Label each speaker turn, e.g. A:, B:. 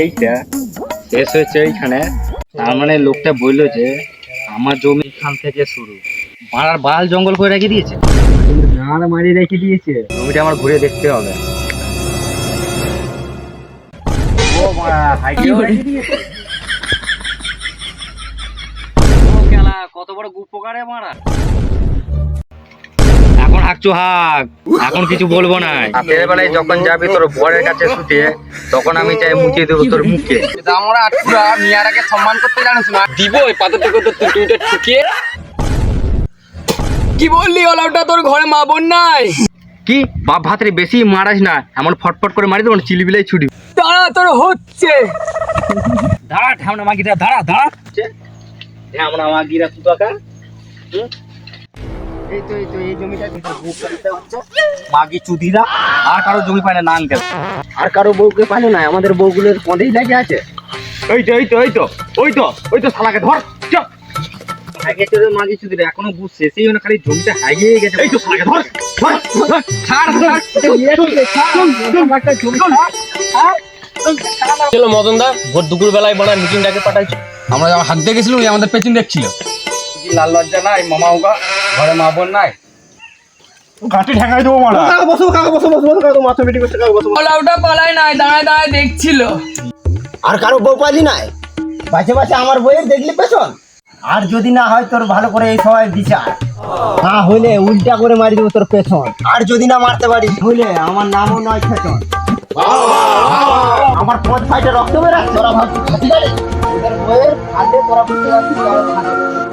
A: এইটা শেষ হয়েছে এইখানে, তার মানে লোকটা বললো যে আমার জমি এখান থেকে শুরু। মারার বাল জঙ্গল করে রেখে দিয়েছে, গাঁড় মারিয়ে রেখে দিয়েছে। জমিটা আমার ঘুরে দেখতে হবে। ও মারা হাইটেও রেখে দিয়েছে। ও খেলা কত বড় গুপ্পকারে মারা। এখন হাঁকছো হাঁক, এখন কিছু বলবো না। রাতের বেলায় যখন যাবি তোর বরের কাছে শুতে, তখন আমি চাই মুছিয়ে দেবো তোর মুখে।
B: আমরা আটকুরা মিয়ার আগে সম্মান করতে জানিস না, দিব ওই পাথর থেকে তোর টুইটা ঠুকিয়ে। কি বললি ওলাউটা, তোর ঘরে মা বোন নাই?
A: কি বাপ ভাতরে বেশি মারাস না, এমন ফটফট করে মারি দেবো চিলিবিলাই ছুটি।
B: দাঁড়া, তোর হচ্ছে।
A: দাঁড়া ঠামনা মাগিরা, দাঁড়া দাঁড়া ঠামনা মাগিরা তুই টাকা। এই তো এই জমিটা মাগি চুদিরা আর কারো জমি পায় না, নাঙ্গেল আর কারো বউকে পায় না, আমাদের বউগুলোর পদেই লাগে আছে। ওই তো শালাকে ধর। আগে তোর মাগি চুদিরা এখনো বুঝ শেষই না, খালি জমিটা হারিয়ে গেছে। এই তো শালাকে ধর
B: চলো মদন দা, ভোর দুপুর বেলায় বড় মিটিং ডাকে পাঠাইছি। আমরা যখন হাত দিয়ে গেছিলাম, আমাদের পেছন দেখছিল।
A: লাল লজ্জা নাই মামা, ওগা ঘরে মা বোন নাই।
C: গাটি ঠেকাই দেবো মারা।
B: ওলাউটা পালায় নাই, দাঁড়ায় দাঁড়ায় দেখছিল।
D: আর কারো বউ পালি নাই, বাঁচে বাঁচে আমার বইয়ের দেখলি পেছন। আর যদি না হয় তোর ভালো করে এই সবাই বিচার, না হইলে উল্টা করে মারি দেবো তোর পেছন। আর যদি না মারতে পারি হইলে আমার নামও নয় খেতন। আমার পথ ফাইটে রক্ত বেরাচ্ছে, তোরা ভাবছিস বইয়ের হাতে তোরা বুঝতে পারছিস।